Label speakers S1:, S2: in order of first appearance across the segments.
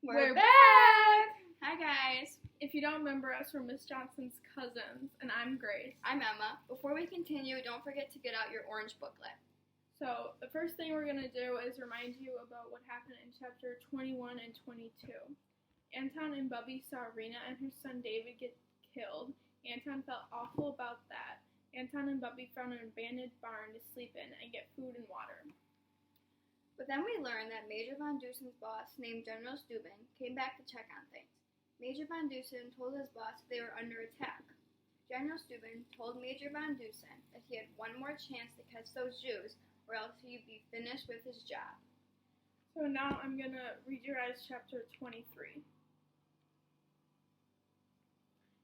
S1: We're back!
S2: Hi guys,
S1: If you don't remember us, we're Miss Johnson's cousins, and I'm Grace.
S2: I'm Emma. Before we continue, don't forget to get out your orange booklet.
S1: So, the first thing we're going to do is remind you about what happened in chapter 21 and 22. Anton and Bubby saw Rena and her son David get killed. Anton felt awful about that. Anton and Bubby found an abandoned barn to sleep in and get food and water.
S2: But then we learned that Major Von Deusen's boss, named General Steuben, came back to check on things. Major Von Deusen told his boss they were under attack. General Steuben told Major Von Deusen that he had one more chance to catch those Jews, or else he'd be finished with his job.
S1: So now I'm going to read you guys chapter 23.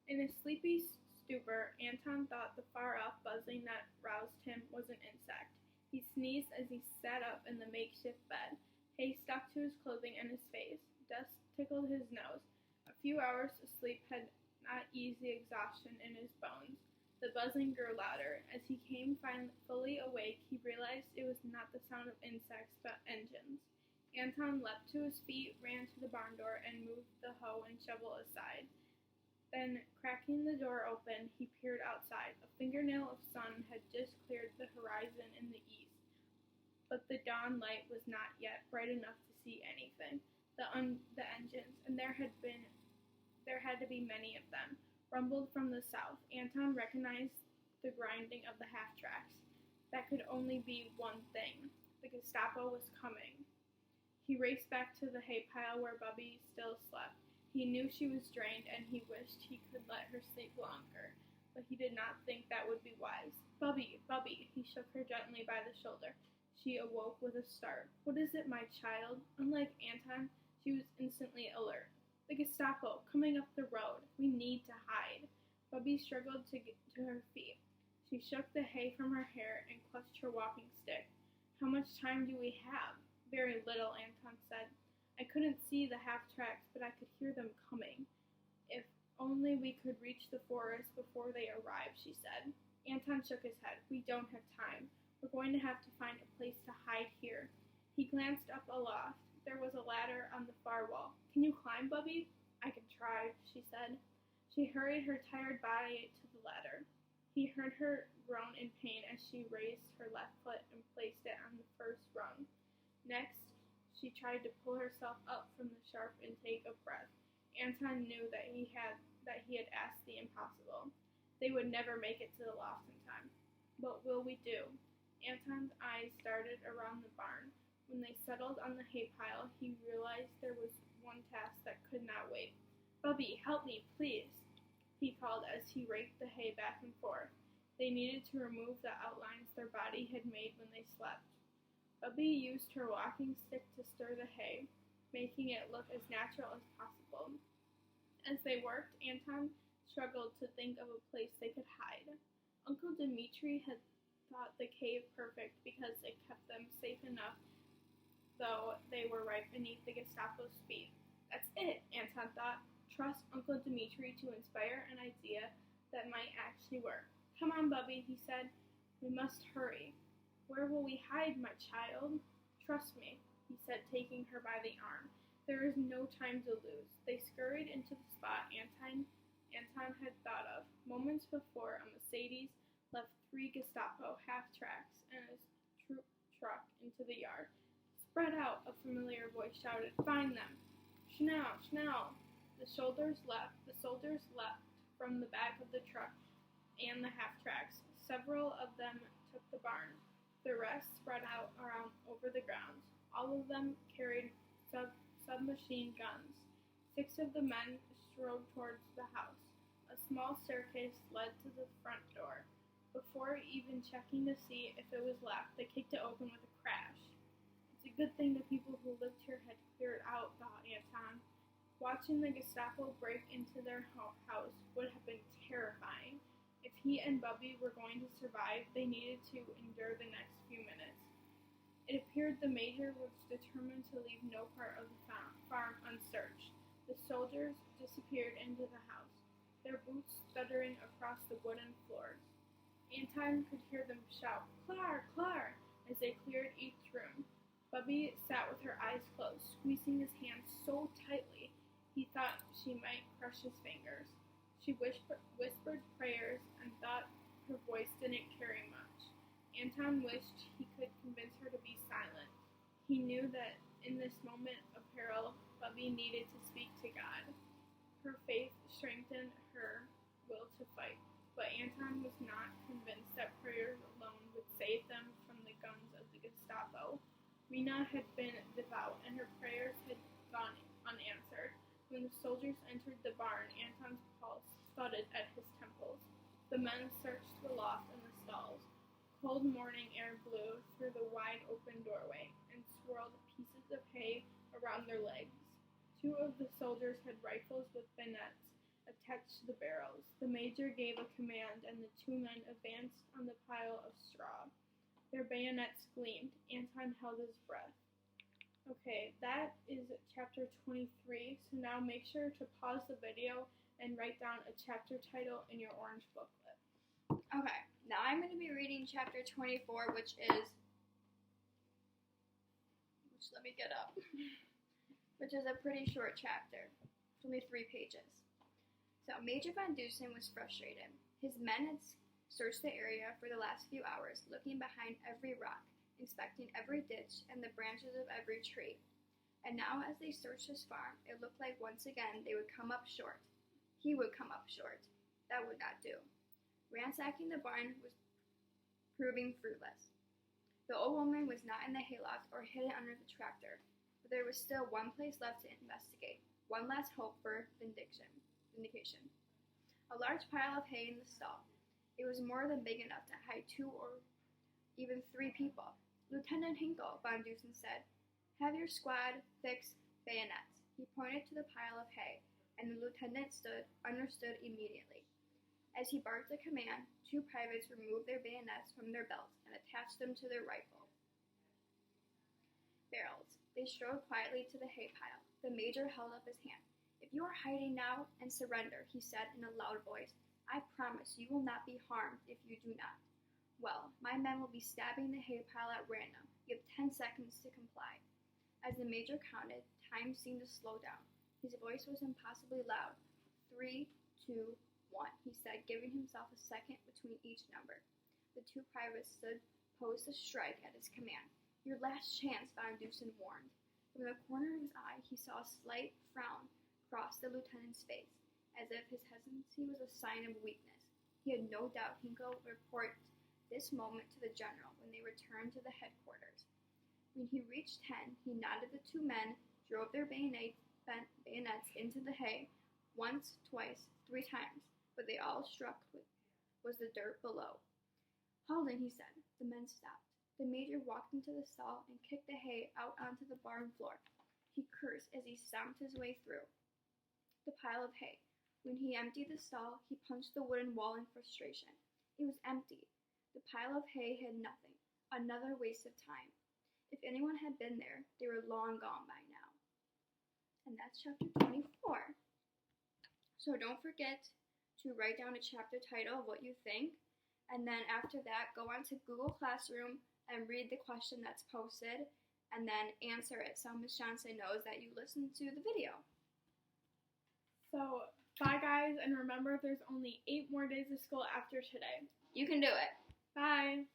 S1: In a sleepy stupor, Anton thought the far-off buzzing that roused him was an insect. He sneezed as he sat up in the makeshift bed. Hay stuck to his clothing and his face. Dust tickled his nose. A few hours of sleep had not eased the exhaustion in his bones. The buzzing grew louder. As he came fully awake, he realized it was not the sound of insects, but engines. Anton leapt to his feet, ran to the barn door, and moved the hoe and shovel aside. Then, cracking the door open, he peered outside. A fingernail of sun had just cleared the horizon in the east, but the dawn light was not yet bright enough to see anything. The engines, and there had to be many of them, rumbled from the south. Anton recognized the grinding of the half-tracks. That could only be one thing. The Gestapo was coming. He raced back to the hay pile where Bubby still slept. He knew she was drained, and he wished he could let her sleep longer, but he did not think that would be wise. Bubby, Bubby, he shook her gently by the shoulder. She awoke with a start. What is it, my child? Unlike Anton, she was instantly alert. The Gestapo, coming up the road. We need to hide. Bubby struggled to get to her feet. She shook the hay from her hair and clutched her walking stick. How much time do we have? Very little, Anton said. I couldn't see the half-tracks, but I could hear them coming. If only we could reach the forest before they arrive, she said. Anton shook his head. We don't have time. We're going to have to find a place to hide here. He glanced up aloft. There was a ladder on the far wall. Can you climb, Bubby? I can try, she said. She hurried her tired body to the ladder. He heard her groan in pain as she raised her left foot and placed it on the first rung. Next, she tried to pull herself up from the sharp intake of breath. Anton knew that he had asked the impossible. They would never make it to the loft in time. What will we do? Anton's eyes darted around the barn. When they settled on the hay pile, he realized there was one task that could not wait. Bubby, help me, please, he called as he raked the hay back and forth. They needed to remove the outlines their body had made when they slept. Bubby used her walking stick to stir the hay, making it look as natural as possible. As they worked, Anton struggled to think of a place they could hide. Uncle Dmitri had thought the cave perfect because it kept them safe enough, though they were right beneath the Gestapo's feet. That's it, Anton thought. Trust Uncle Dmitri to inspire an idea that might actually work. Come on, Bubby, he said. We must hurry. Where will we hide, my child? Trust me, he said, taking her by the arm. There is no time to lose. They scurried into the spot Anton had thought of. Moments before, a Mercedes left 3 Gestapo half-tracks and a troop truck into the yard. Spread out, a familiar voice shouted. Find them. Schnell, schnell. The soldiers leapt from the back of the truck and the half-tracks. Several of them took the barn. The rest spread out around over the grounds. All of them carried submachine guns. 6 of the men strode towards the house. A small staircase led to the front door. Before even checking to see if it was locked, they kicked it open with a crash. It's a good thing the people who lived here had cleared out, thought Anton. Watching the Gestapo break into their house would have been terrifying. If he and Bubby were going to survive, they needed to endure the next few minutes. It appeared the major was determined to leave no part of the farm unsearched. The soldiers disappeared into the house, their boots stuttering across the wooden floors. Anton could hear them shout, Clar, Clar, as they cleared each room. Bubby sat with her eyes closed, squeezing his hand so tightly he thought she might crush his fingers. She whispered prayers and thought her voice didn't carry much. Anton wished he could convince her to be silent. He knew that in this moment of peril, Bubby needed to speak to God. Her faith strengthened her will to fight, but Anton was not convinced that prayers alone would save them from the guns of the Gestapo. Rena had been devout, and her prayers had gone unanswered. When the soldiers entered the barn, Anton's pulse thudded at his temples. The men searched the loft and the stalls. Cold morning air blew through the wide open doorway and swirled pieces of hay around their legs. 2 of the soldiers had rifles with bayonets attached to the barrels. The major gave a command, and the 2 men advanced on the pile of straw. Their bayonets gleamed. Anton held his breath. Okay, that is chapter 23, so now make sure to pause the video and write down a chapter title in your orange booklet.
S2: Okay, now I'm going to be reading chapter 24, which let me get up, which is a pretty short chapter. It's only 3 pages. So, Major Von Dusen was frustrated. His men had searched the area for the last few hours, looking behind every rock, inspecting every ditch and the branches of every tree. And now, as they searched his farm, it looked like once again they would come up short. He would come up short. That would not do. Ransacking the barn was proving fruitless. The old woman was not in the hayloft or hidden under the tractor, but there was still one place left to investigate, one last hope for vindication. A large pile of hay in the stall. It was more than big enough to hide 2 or even 3 people. Lieutenant Hinkle, Von Dusen said, "Have your squad fix bayonets." He pointed to the pile of hay, and the lieutenant understood immediately. As he barked a command, 2 privates removed their bayonets from their belts and attached them to their rifle barrels. They strode quietly to the hay pile. The major held up his hand. "If you are hiding now, and surrender," he said in a loud voice, "I promise you will not be harmed if you do not. Well, my men will be stabbing the hay pile at random. You have 10 seconds to comply." As the major counted, time seemed to slow down. His voice was impossibly loud. 3, 2, 1, he said, giving himself a second between each number. The 2 privates stood posed to strike at his command. "Your last chance," Von Dusen warned. From the corner of his eye, he saw a slight frown cross the lieutenant's face, as if his hesitancy was a sign of weakness. He had no doubt Hinkle would report this moment to the general when they returned to the headquarters. When he reached 10, he nodded the 2 men, drove their bayonets into the hay, once, twice, 3 times, but they all struck was the dirt below. "Holden," he said. The men stopped. The major walked into the stall and kicked the hay out onto the barn floor. He cursed as he stomped his way through the pile of hay. When he emptied the stall, he punched the wooden wall in frustration. It was empty. The pile of hay had nothing. Another waste of time. If anyone had been there, they were long gone by now. And that's chapter 24. So don't forget to write down a chapter title of what you think. And then after that, go on to Google Classroom and read the question that's posted. And then answer it so Ms. Johnson knows that you listened to the video.
S1: So, bye guys, and remember there's only 8 more days of school after today.
S2: You can do it.
S1: Bye.